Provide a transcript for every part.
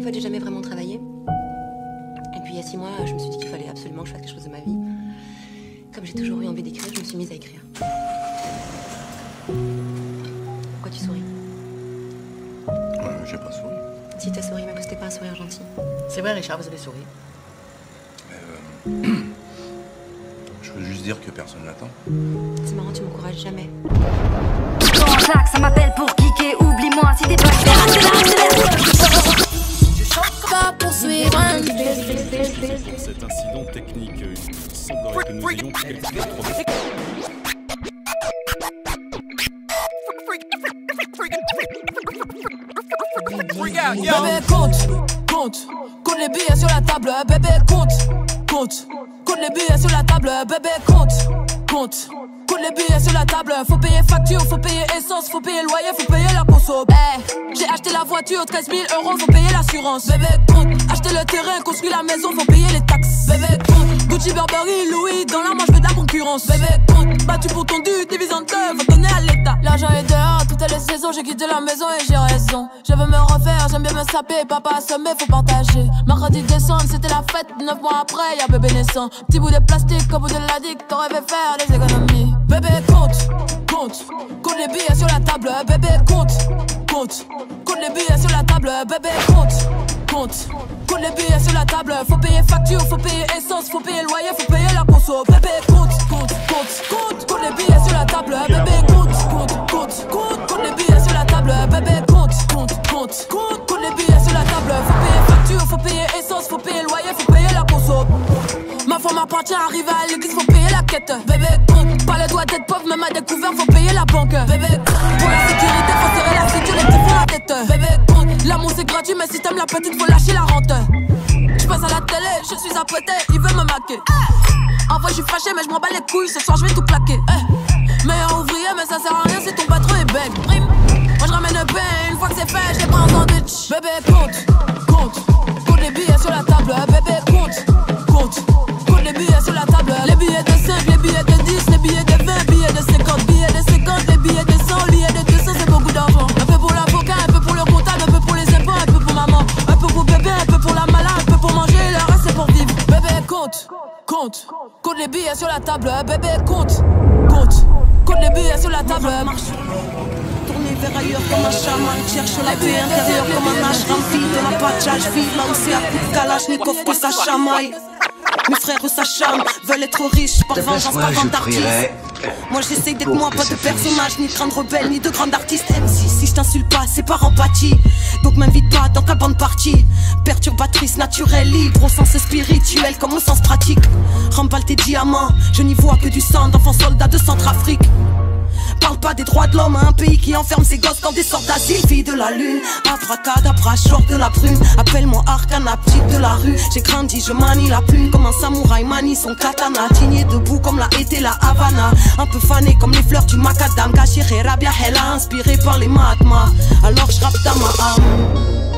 en fait, j'ai jamais vraiment travaillé. Et puis il y a 6 mois, je me suis dit qu'il fallait absolument que je fasse quelque chose de ma vie. Comme j'ai toujours eu envie d'écrire, je me suis mise à écrire. Pourquoi tu souris? J'ai pas souri. Si t'as souri, même que c'était pas un sourire gentil. C'est vrai, Richard, vous avez souri. Je veux juste dire que personne n'attend. C'est marrant, tu m'encourages jamais. Jean-Jacques, ça m'appelle pour kicker. Oublie-moi si t'es pas Je chante pas pour suivre un. Cet incident technique, il semblerait que nous ayons quelques problèmes. Bébé, compte les billets sur la table. Bébé, compte les billets sur la table. Bébé, compte les billets sur la table. Faut payer facture, faut payer essence, faut payer loyer, faut payer la conso. J'ai acheté la voiture, 13 000 €, faut payer l'assurance. Bébé, compte, acheter le terrain, construire la maison, faut payer les taxes. Bébé, compte, Gucci, Burberry, Louis, dans la manche, je veux de la concurrence. Bébé, compte, battu pour ton dû, divise en deux, faut donner à l'État. L'argent est dehors, toutes les saisons, j'ai quitté la maison et j'ai raison. Je veux me refaire, j'aime bien me saper, papa assommé, faut partager. Mercredi décembre, c'était la fête, 9 mois après, y'a bébé naissant. Petit bout de plastique, au bout de la digue, t'aurais fait faire les économies. Bébé, compte les billets sur la table. Bébé, compte les billets sur la table. Bébé, compte les billets sur la table. Faut payer facture, faut payer essence, faut payer loyer, faut payer la conso. Bébé, compte les billets sur la table. Bébé, compte les billets sur la table. Bébé, compte les billets sur la table. Faut payer facture, faut payer essence, faut payer loyer, faut payer la conso. Ma femme appartient, arrive à l'église, faut payer la quête. Bébé, compte, pas le droit d'être pauvre, même à découvert, faut payer la banque. Bébé, pour la sécurité, faut serrer la ceinture, les petits font la tête. Bébé, compte, l'amour c'est gratuit, mais si t'aimes la petite, faut lâcher la rente. J'passe à la télé, je suis apprêté, il veut me maquer. En vrai, j'suis fâché, mais j'm'en bats les couilles, ce soir j'vais tout claquer. Meilleur ouvrier, mais ça sert à rien si ton patron est bête. Moi j'ramène le pain, une fois que c'est fait, j'ai pas un sandwich. Bébé, compte les billets sur la table. Bébé, compte les billets sur la table. Les billets de 5, les billets de 10, les billets de 20, billets de 50, billets de 50, les billets de 100, billets de 200, c'est beaucoup d'argent. Un peu pour l'avocat, un peu pour le comptable, un peu pour les impôts, un peu pour maman, un peu pour bébé, un peu pour la malade, un peu pour manger, le reste c'est pour vivre. Bébé, compte les billets sur la table. Bébé, compte les billets sur la table. Tourner vers ailleurs comme un chaman, cherche la paix intérieure comme un ashram vide de la patchage vide, lancé à coups de kalachnikov que ça chamaille. Mes frères s'acharnent, veulent être riches par vengeance, par vente d'artistes. Moi j'essaye d'être moi, pas de personnage, ni de grande rebelle, ni de grande artiste. MC, si je t'insulte pas, c'est par empathie. Donc m'invite pas dans ta bande partie. Perturbatrice naturelle, libre au sens spirituel comme au sens pratique. Remballe tes diamants, je n'y vois que du sang d'enfants soldats de Centrafrique. Parle pas des droits de l'homme à un pays qui enferme ses gosses comme des sortes d'asile. Fille de la lune, abracadabra, short de la brume. Appelle-moi Arcana, petite de la rue. J'ai grandi, je manie la plume comme un samouraï manie son katana. Digné debout comme l'a été la Havana. Un peu fané comme les fleurs du macadam. Gachiré, Rabia, Hella, inspiré par les Mahatmas. Alors je rappe dans ma âme.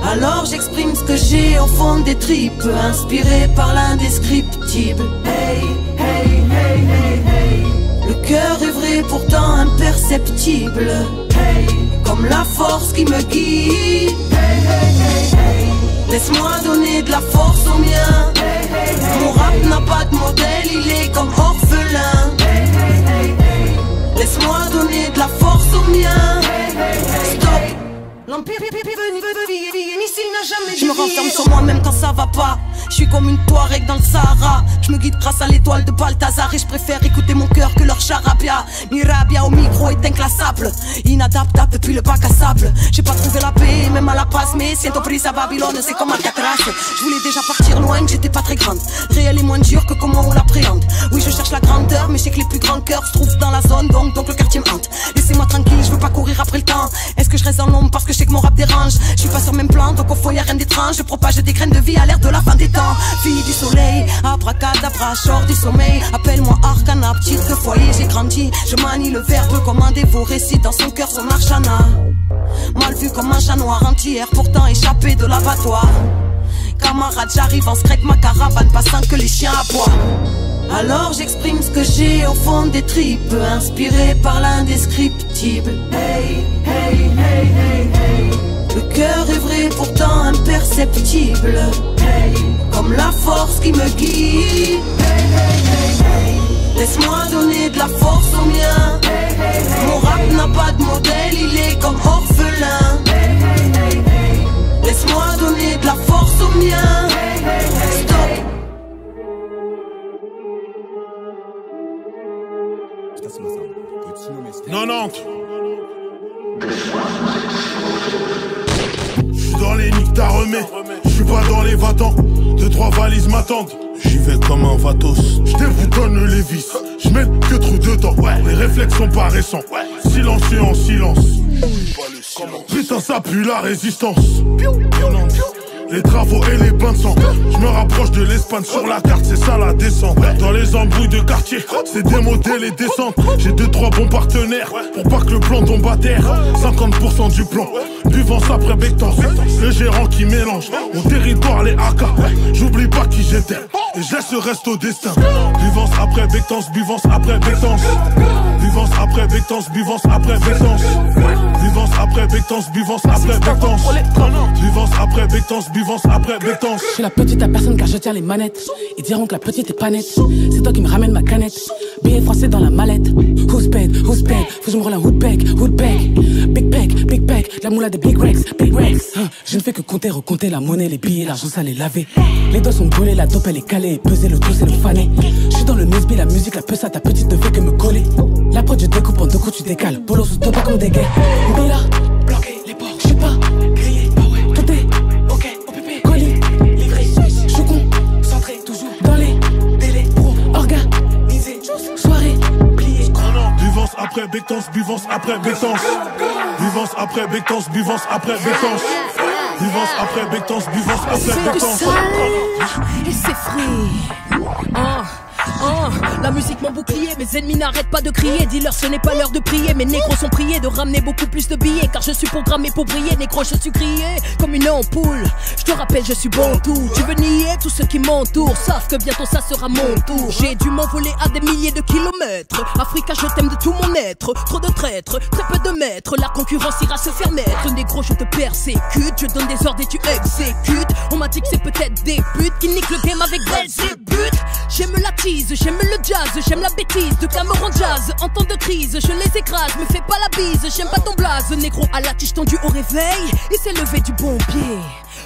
Alors j'exprime ce que j'ai au fond des tripes. Inspiré par l'indescriptible. Hey, hey, hey, hey, hey. Le cœur est vrai, pourtant imperceptible. Hey, comme la force qui me guide. Hey, hey, hey, hey. Laisse-moi donner de la force au mien. Hey, hey, hey, mon rap n'a pas de modèle, il est comme orphelin. Hey, hey, hey, hey. Laisse-moi donner de la force au mien. Hey, hey, hey, stop. L'empire ici n'a jamais. Je me renferme sur moi-même quand ça va pas. Je suis comme une Touareg dans le Sahara. Je me guide grâce à l'étoile de Balthazar. Et je préfère écouter mon cœur que leur charabia. Mirabia au micro est inclassable, inadaptable depuis le bac à sable. J'ai pas trouvé la paix, même à la passe. Mais siento prise à Babylone, c'est comme Alcatraz. Je voulais déjà partir loin, que j'étais pas très grande. Réel et moins dur que comment on l'appréhende. Oui, je cherche la grandeur, mais je sais que les plus grands cœurs se trouvent dans la zone. Donc le quartier me hante. Laissez-moi tranquille, je veux pas courir après le temps. Est-ce que je reste dans l'ombre parce que je sais que mon rap dérange? Je suis pas sur le même plan, donc au fond y'a rien d'étrange. Je propage des graines de vie à l'air de la fin des temps. Fille du soleil, abracadabra, short du sommeil. Appelle-moi Arcana, petite de foyer, j'ai grandi. Je manie le verbe comme un dévot, récite dans son cœur son archana. Mal vu comme un chat noir entier, pourtant échappé de l'abattoir. Camarade, j'arrive en screc, ma caravane, passant que les chiens aboient. Alors j'exprime ce que j'ai au fond des tripes, inspiré par l'indescriptible. Hey, hey, hey, hey, hey. Le cœur est vrai, pourtant imperceptible, comme la force qui me guide. Laisse-moi donner de la force au mien. Mon rap n'a pas de modèle, il est comme orphelin. Laisse-moi donner de la force au mien. Stop. 90. J'suis dans les niques t'as remis. J'suis pas dans les va-t'en. 2-3 valises m'attendent. J'y vais comme un vatos. J'déboutonne les vis. J'mets que trop dedans. Les réflexes sont pas récents. Silencieux en silence. Putain ça pue la résistance. Les travaux et les bains de sang. Je me rapproche de l'Espagne sur la carte, c'est ça la descente. Dans les embrouilles de quartier, c'est démodé les descentes. J'ai 2-3 bons partenaires pour pas que le plan tombe à terre. 50% du plan, buvance après Bectance. Le gérant qui mélange, mon territoire les AK. J'oublie pas qui j'étais et je laisse le reste au destin. Buvance après Bectance, buvance après Bectance. Buvance après Bectance, buvance après Bectance. Buvance après Bectance, buvance après Bectance. Buvance après Bectance, buvance après Bectance. Je suis la petite à personne car je tiens les manettes. Ils diront que la petite est pas nette. C'est toi qui me ramène ma canette. Billet français dans la mallette. Who's paid, who's paid. Faut que je me roule un hoodbag. Big pack. La moula des big rex. Je ne fais que compter, recompter la monnaie, les billets, l'argent ça les laver. Les doigts sont brûlés, la dope elle est calée. Peser le tout c'est le fané. Je suis dans le Nesby, la musique, la peusa, ta petite ne fait que me coller. La prod je découpe en deux coups, tu décales. Polo sous pas comme des gays. Oublie-la, bloqué les portes. Je suis pas grillé, tout est ok, OPP, colis, livré. Je suis concentré, toujours dans les délais. Organisé, soirée, pliée. Buvance après Bectance, buvance après Bectance. Buvance après Bectance, buvance après Bectance. Buvance après Bectance, buvance après Bectance. Et c'est free. La musique mon bouclier, mes ennemis n'arrêtent pas de crier. Dis-leur ce n'est pas l'heure de prier. Mes négros sont priés de ramener beaucoup plus de billets. Car je suis programmé pour briller, négro je suis grillé comme une ampoule. Je te rappelle je suis bon tout. Tu veux nier, tous ceux qui m'entourent savent que bientôt ça sera mon tour. J'ai dû m'envoler à des milliers de kilomètres. Africa je t'aime de tout mon être. Trop de traîtres, très peu de maîtres. La concurrence ira se faire naître. Négro je te persécute, je donne des ordres et tu exécutes. On m'a dit que c'est peut-être des putes qui niquent le game avec Belzébuth. J'aime la tease, j'aime le jazz, j'aime la bêtise de Cameron Jazz. En temps de crise, je les écrase, me fais pas la bise, j'aime pas ton blaze. Négro à la tige tendue au réveil, il s'est levé du bon pied.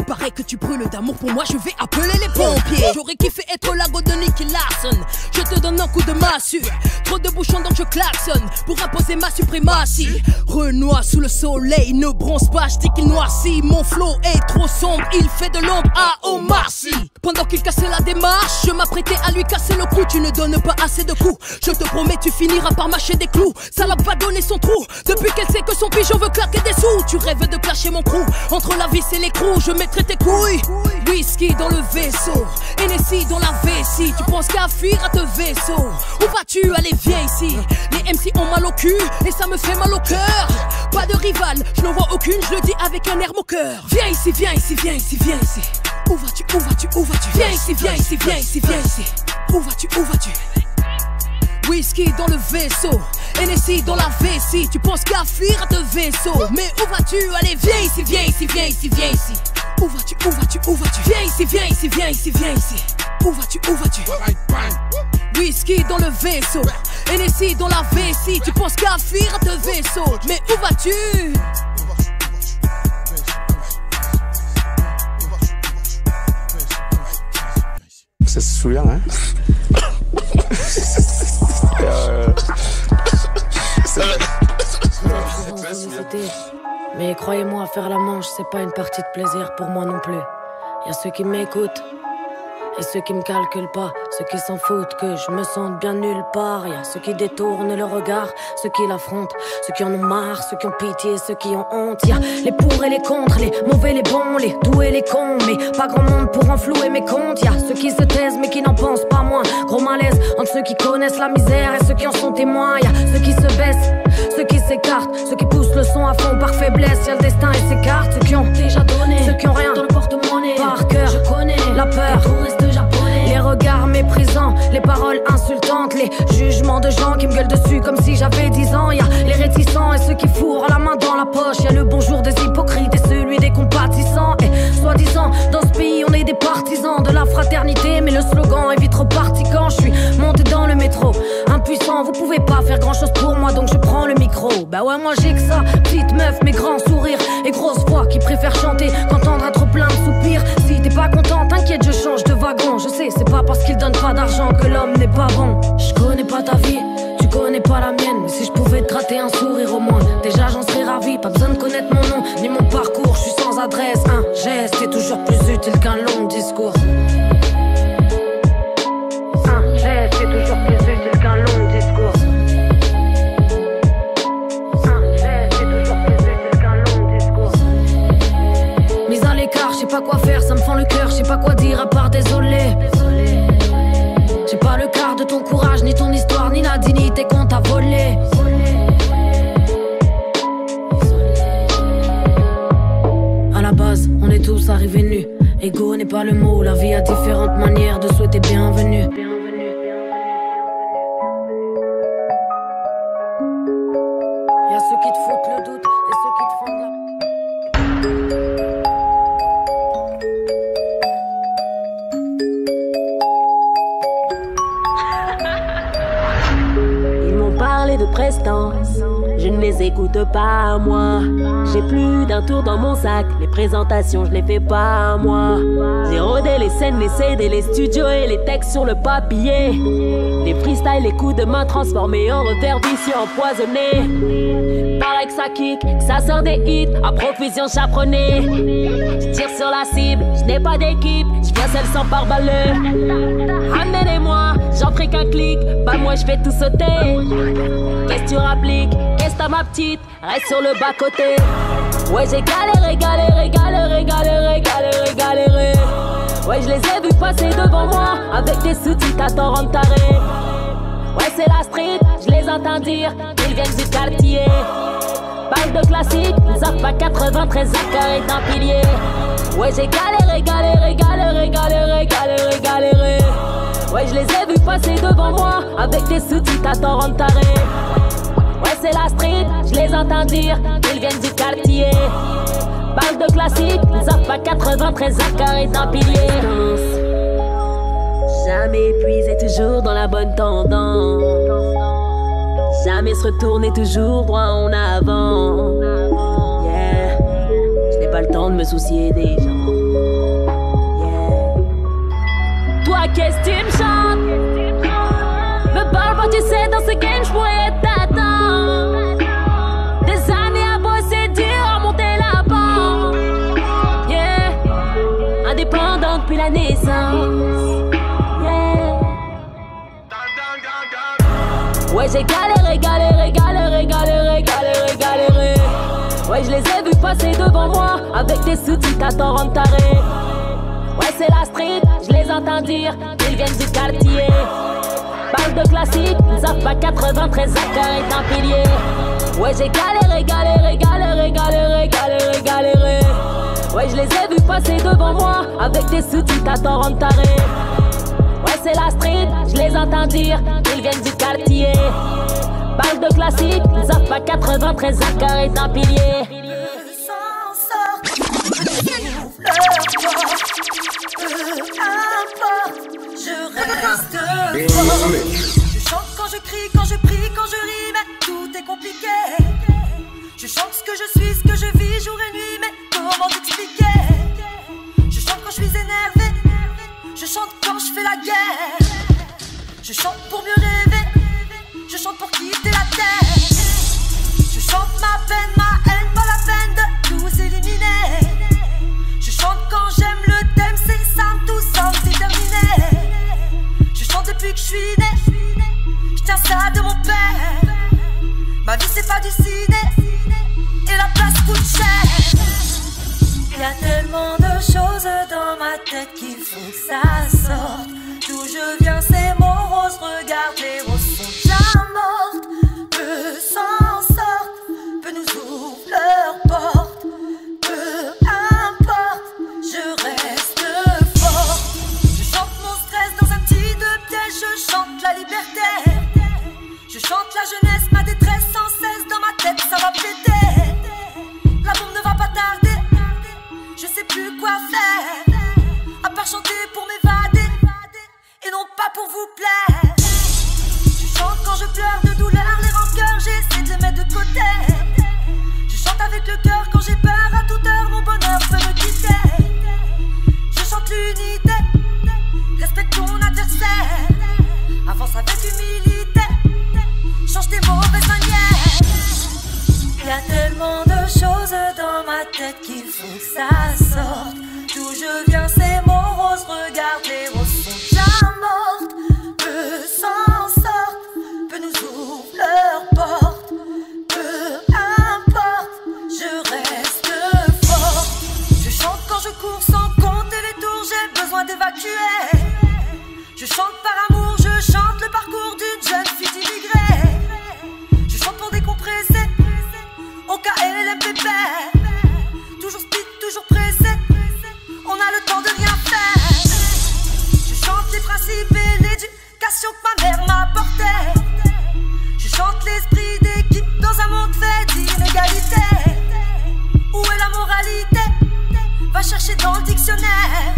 Pareil que tu brûles d'amour pour moi, je vais appeler les pompiers. J'aurais kiffé être la go de Nicky Larson. Je te donne un coup de massue. Trop de bouchons donc je klaxonne pour imposer ma suprématie. Renoir sous le soleil, ne bronze pas, je dis qu'il noircit. Mon flow est trop sombre, il fait de l'ombre à Omar Sy. Pendant qu'il cassait la démarche, je m'apprêtais à lui casser le cou. Tu ne donnes pas assez de coups, je te promets tu finiras par mâcher des clous. Salope va donner son trou, depuis qu'elle sait que son pigeon veut claquer des sous. Tu rêves de clasher mon crew, entre la vis et l'écrou, je mettrai tes couilles. Whisky dans le vaisseau, Hennessy dans la vessie. Tu penses qu'à fuir à te vaisseau. Où vas-tu? Allez viens ici. Les MC ont mal au cul et ça me fait mal au cœur. Pas de rival, je n'en vois aucune, je le dis avec un air moqueur. Viens ici, viens ici, viens ici, viens ici. Où vas-tu, où vas-tu, où vas-tu? Viens ici, viens ici, viens ici, viens ici. Où vas-tu, où vas-tu? Whisky dans le vaisseau, Hennessy dans la vessie. Tu penses qu'à fuir à te vaisseau. Mais où vas-tu? Allez viens ici, viens ici, viens ici, viens ici. Où vas-tu, où vas-tu, où vas-tu? Viens ici, viens ici, viens ici, viens ici. Où vas-tu, où vas-tu? Whisky dans le vaisseau, Hennessy dans la vessie. Tu penses qu'à fuir à te vaisseau. Mais où vas-tu? Ça se souvient, hein? Mais croyez-moi, faire la manche, c'est pas une partie de plaisir pour moi non plus. Y'a ceux qui m'écoutent et ceux qui me calculent pas, ceux qui s'en foutent que je me sente bien nulle part. Y'a ceux qui détournent le regard, ceux qui l'affrontent, ceux qui en ont marre, ceux qui ont pitié, ceux qui ont honte. Y'a les pour et les contre, les mauvais, les bons, les doux et les cons. Mais pas grand monde pour enflouer mes comptes. Y'a ceux qui se taisent mais qui n'en pensent pas moins. Gros malaise entre ceux qui connaissent la misère et ceux qui en sont témoins. Y'a ceux qui se baissent, ceux qui s'écartent, ceux qui poussent le son à fond par faiblesse. Y'a le destin et ses cartes, ceux qui ont déjà donné, ceux qui ont rien dans le porte-monnaie. Par cœur, je connais la peur, tout reste japonais. Les regards méprisants, les paroles insultantes, les jugements de gens qui me gueulent dessus comme si j'avais 10 ans. Y'a les réticents et ceux qui fourrent la main dans la poche. Y'a le bonjour des hypocrites et celui des Non, vous pouvez pas faire grand chose pour moi, donc je prends le micro. Bah ouais, moi j'ai que ça, petite meuf, mais grand sourire et grosse voix qui préfère chanter qu'entendre à trop plein de soupirs. Si t'es pas content, t'inquiète, je change de wagon. Je sais, c'est pas parce qu'il donne pas d'argent que l'homme n'est pas bon. Je connais pas ta vie, tu connais pas la mienne, mais si je pouvais te gratter un sourire au moins, déjà j'en serais ravi. Pas besoin de connaître mon nom, ni mon parcours, je suis sans adresse. Un geste est toujours plus utile qu'un long discours. Un geste est toujours plus utile qu'un long discours. Un geste est toujours plus utile qu'un long discours. Mise à l'écart, je sais pas quoi faire, ça me fend le cœur, je sais pas quoi dire à part désolé. J'ai pas le quart de ton courage, ni ton histoire, ni la dignité qu'on t'a volée. À la base, on est tous arrivés nus. Ego n'est pas le mot, la vie a différentes manières de souhaiter bienvenue. Y'a ceux qui te foutent le doute et ceux qui te font de la... Parler de prestance, je ne les écoute pas moi. J'ai plus d'un tour dans mon sac, les présentations je les fais pas moi. J'ai rodé les scènes, les CD, les studios et les textes sur le papier. Les freestyles, les coups de main transformés en revers vicieux empoisonnés. Pareil que ça kick, que ça sort des hits à profusion chaperonnée. Je tire sur la cible, je n'ai pas d'équipe, je viens seul sans pare-balles. Amenez-les-moi, j'en ferai qu'un clic, pas moi je fais tout sauter. Qu'est-ce que tu rappliques, qu'est-ce que t'as ma petite, reste sur le bas-côté. Ouais j'ai galéré, galéré, galéré, galéré, galéré, galéré. Ouais je les ai vus passer devant moi, avec des sous-titres à t'en rendre taré. Ouais c'est la street, je les entends dire qu'ils viennent du quartier. Parle de classique, Zappa 93 carré d'un pilier. Ouais j'ai galéré, galéré, galéré, galéré, galéré, galéré. Ouais je les ai vus passer devant moi, avec des sous-titres à t'en rendre taré. Ouais c'est la street, je les entends dire qu'ils viennent du quartier. Parle de classique, Zappa 93 carré d'un pilier. Jamais épuisé, toujours dans la bonne tendance. Jamais se retourner, toujours droit en avant. Yeah, je n'ai pas le temps de me soucier des gens. Yeah. Toi, qu'est-ce que tu me chantes? Me parle pas, tu sais, dans ce game, je pourrais être t'attendre. Des années à bosser dur, à monter la pente. Yeah, indépendant depuis la naissance. Ouais j'ai galéré, galéré, galéré, galéré, galéré, galéré. Ouais je les ai vus passer devant moi, avec des sous-titres à t'en rendre taré. Ouais c'est la street, je les entends dire qu'ils viennent du quartier. Parle de classique, Zappa 93 carré d'un pilier. Ouais j'ai galéré, galéré, galéré, galéré, galéré, galéré. Ouais je les ai vus passer devant moi, avec des sous-titres à t'en rendre taré. Ouais c'est la street, je les entends dire qu'ils viennent du quartier. Parle de classique, Zappa 93 carré d'un pilier. S'en sort, je reste fort. Je chante quand je crie, quand je prie, quand je ris, mais tout est compliqué. Je chante ce que je suis, ce que je vis jour et nuit, mais comment t'expliquer? Je chante quand je suis énervé, je chante quand je fais la guerre. Je chante pour mieux rêver, je chante pour quitter la terre. Je chante ma peine, ma haine, pas la peine de tous éliminer. Je chante quand j'aime le thème, c'est simple, tout semble c'est terminé. Je chante depuis que je suis né, je tiens ça de mon père. Ma vie c'est pas du ciné, et la place coûte cher. Y'a tellement de choses dans ma tête qu'il faut que ça sorte. D'où je viens c'est mon rose, regarde les roses sont déjà mortes. Peu s'en sortent, peu nous ouvrent leurs portes. Peu importe, je reste fort. Je chante mon stress dans un petit deux-pièges, je chante la liberté. Je chante la jeunesse, ma détresse sans cesse, dans ma tête ça va péter. La bombe ne va pas tarder, je sais plus quoi faire, à part chanter dans ma tête qu'il faut que ça sorte. D'où je viens, ces mots roses, regarde, les roses sont déjà mortes. Peu s'en sortent, peu nous ouvrent leurs portes. Peu importe, je reste forte. Je chante quand je cours sans compter les tours, j'ai besoin d'évacuer. Je chante par amour, je chante le parcours d'une jeune fille immigrée. Je chante pour décompresser, au KLMPP. Toujours speed, toujours pressé, on a le temps de rien faire. Je chante les principes et l'éducation que ma mère m'a apporté. Je chante l'esprit d'équipe dans un monde fait d'inégalité. Où est la moralité? Va chercher dans le dictionnaire.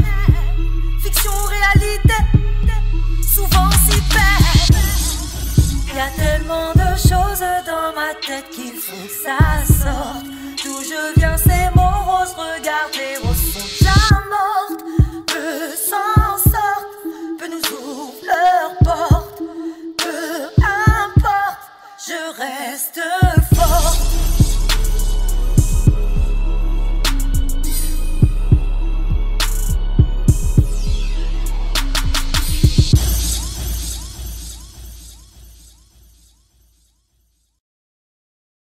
Fiction ou réalité? Souvent on s'y perd. Y a tellement de choses dans ma tête qu'il faut que ça sorte. D'où je viens, ces mots roses, regarde, les roses sont déjà mortes. Peu s'en sortent, peu nous ouvrent leurs portes. Peu importe, je reste forte.